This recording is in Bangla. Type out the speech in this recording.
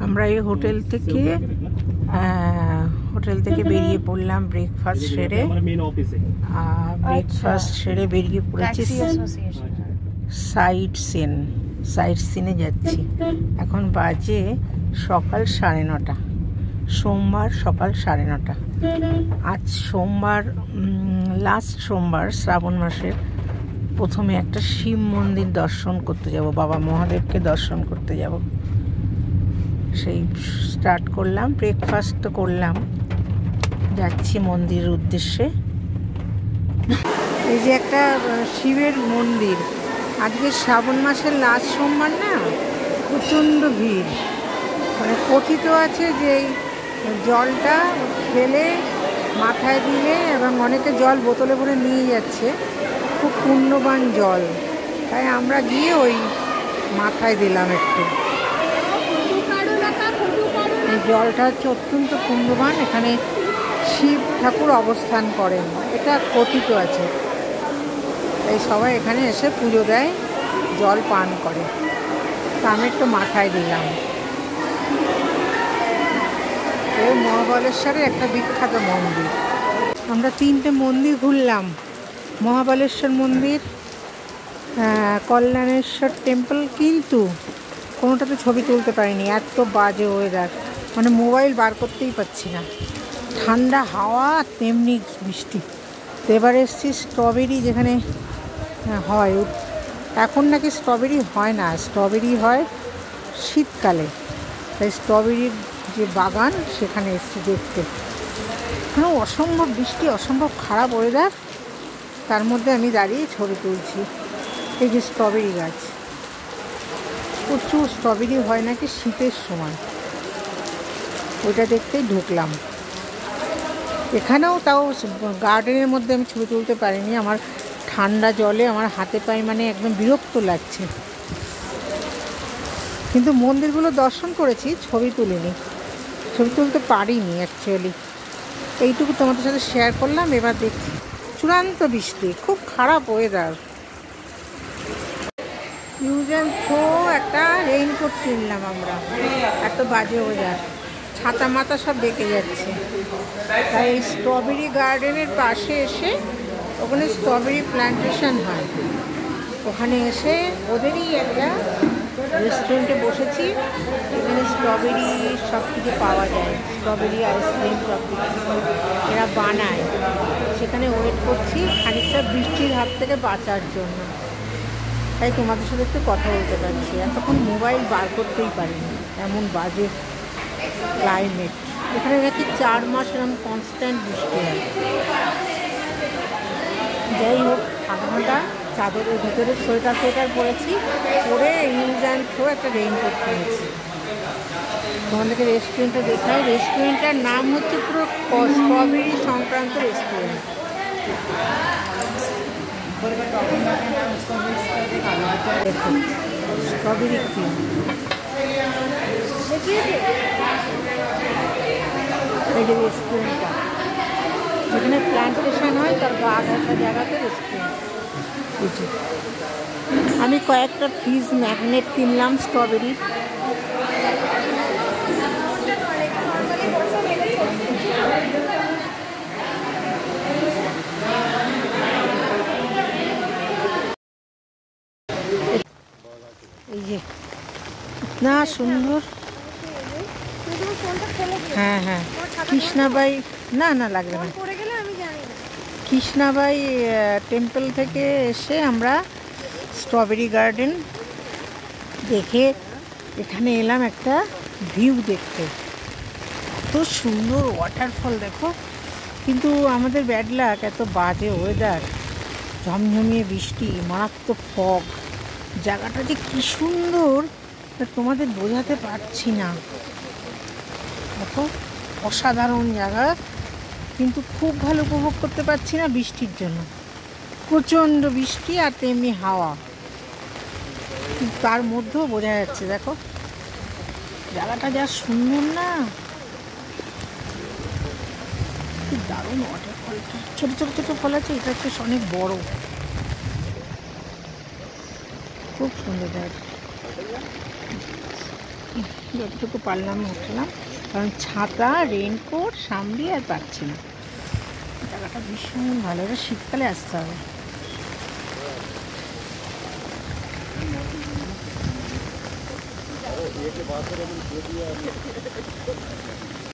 আমরা এই হোটেল থেকে বেরিয়ে পড়লাম ব্রেকফাস্ট সেরে। বেরিয়ে পড়েছি সাইট সিনে যাচ্ছি। এখন বাজে সকাল 9:30, সোমবার সকাল 9:30। আজ সোমবার, লাস্ট সোমবার শ্রাবণ মাসের। প্রথমে একটা শিব মন্দির দর্শন করতে যাব, বাবা মহাদেবকে দর্শন করতে যাব। সেই স্টার্ট করলাম, ব্রেকফাস্ট তো করলাম, যাচ্ছি মন্দিরের উদ্দেশ্যে। এই যে একটা শিবের মন্দির। আজকে শ্রাবণ মাসের লাস্ট সোমবার না, প্রচণ্ড ভিড়। মানে কথিত আছে যে এই জলটা ফেলে মাথায় দিলে, এবং অনেকে জল বোতলে ভরে নিয়ে যাচ্ছে, খুব পুণ্যবান জল। তাই আমরা গিয়ে ওই মাথায় দিলাম একটু। এই জলটা হচ্ছে অত্যন্ত পুণ্যবান। এখানে শিব ঠাকুর অবস্থান করেন, এটা কথিত আছে। তাই সবাই এখানে এসে পুজো দেয়, জল পান করে। তা আমি একটু মাথায় দিলাম। এই মহাবলেশ্বরের একটা বিখ্যাত মন্দির। আমরা 3টে মন্দির ঘুরলাম, মহাবলেশ্বর মন্দির, কল্যাণেশ্বর টেম্পল, কিন্তু কোনোটাতে ছবি তুলতে পারিনি, এত বাজে ওয়েদার। মানে মোবাইল বার করতেই পারছি না, ঠান্ডা হাওয়া তেমনি বৃষ্টি। তো এবার এসছি স্ট্রবেরি যেখানে হয়। এখন নাকি স্ট্রবেরি হয় না, স্ট্রবেরি হয় শীতকালে। তাই স্ট্রবেরির যে বাগান, সেখানে এসছি দেখতে। এখানে অসম্ভব বৃষ্টি, অসম্ভব খারাপ ওয়েদার, তার মধ্যে আমি দাঁড়িয়ে ছবি তুলছি। এই যে স্ট্রবেরি গাছ, প্রচুর স্ট্রবেরি হয় নাকি শীতের সময়, ওইটা দেখতেই ঢুকলাম। এখানেও তাও গার্ডেনের মধ্যে আমি ছবি তুলতে পারিনি, আমার ঠান্ডা জলে আমার হাতে পায়ে মানে একদম বিরক্ত লাগছে। কিন্তু মন্দিরগুলো দর্শন করেছি, ছবি তুলিনি, ছবি তুলতে পারিনি অ্যাকচুয়ালি। এইটুকু তোমাদের সাথে শেয়ার করলাম। এবার দেখছি চূড়ান্ত বৃষ্টি, খুব খারাপ ওয়েদার। ইউজ অ্যান্ড থ্রো একটা রেইনকোট কিনলাম আমরা, এত বাজে ওয়েদার, ছাতা মাথা সব বেঁকে যাচ্ছে। তাই স্ট্রবেরি গার্ডেনের পাশে এসে, ওখানে স্ট্রবেরি প্ল্যান্টেশন হয়, ওখানে এসে ওদেরই একটা রেস্টুরেন্টে বসেছি। এখানে স্ট্রবেরি সব কিছু পাওয়া যায়, স্ট্রবেরি আইসক্রিম সব কিছু এরা বানায়। সেখানে ওয়েট করছি খানিকটা বৃষ্টির হাত থেকে বাঁচার জন্য। তাই তোমাদের সাথে একটু কথা বলতে পারছি, এতক্ষণ মোবাইল বার করতেই পারিনি, এমন বাজে ক্লাইমেট। এখানে নাকি 4 মাস এরকম কনস্ট্যান্ট বৃষ্টি হয়। যাই হোক, ঠান্ডা চাদরের ভিতরে সোয়েটার পরেছি, পরে ইউজ অ্যান্ড থ্রো একটা রেইনকোট কিনেছি। তোমাদেরকে রেস্টুরেন্টটা দেখাই। রেস্টুরেন্টটার নাম হচ্ছে পুরো স্ট্রবেরি সংক্রান্ত রেস্টুরেন্ট। দেখো স্ট্রবেরি ক্রিম, এই যে রেস্টুরেন্টটা যেখানে প্ল্যান্টেশন হয়, তার গা ঘাটা জায়গাতে রেস্টুরেন্ট। আমি কয়েকটা ফ্রিজ ম্যাগনেট কিনলাম স্ট্রবেরি। এই যে না সুন্দর। হ্যাঁ হ্যাঁ, কৃষ্ণাবাই, না না লাগবে না। কৃষ্ণাবাই টেম্পল থেকে এসে আমরা স্ট্রবেরি গার্ডেন দেখে এখানে এলাম একটা ভিউ দেখতে। এত সুন্দর ওয়াটারফল দেখো, কিন্তু আমাদের ব্যাড লাক, এত বাজে ওয়েদার, ঝমঝমিয়ে বৃষ্টি, মারাত্মক ফগ। জায়গাটা যে কী সুন্দর তোমাদের বোঝাতে পারছি না। দেখো অসাধারণ জায়গা, কিন্তু খুব ভালো উপভোগ করতে পারছি না বৃষ্টির জন্য। প্রচণ্ড বৃষ্টি আর তেমনি হাওয়া, তার মধ্যেও বোঝা যাচ্ছে। দেখো জায়গাটা যা সুন্দর না, কি দারুণ ওয়াটারফলটা। ছোটো ছোটো ছোটো ফল আছে, এটা হচ্ছে অনেক বড়, খুব সুন্দর জায়গা। যতটুকু পারলাম উঠলাম, কারণ ছাতা রেনকোট সামলি আর পাচ্ছি না। জায়গাটা ভীষণ ভালো, এটা শীতকালে আসতে হবে।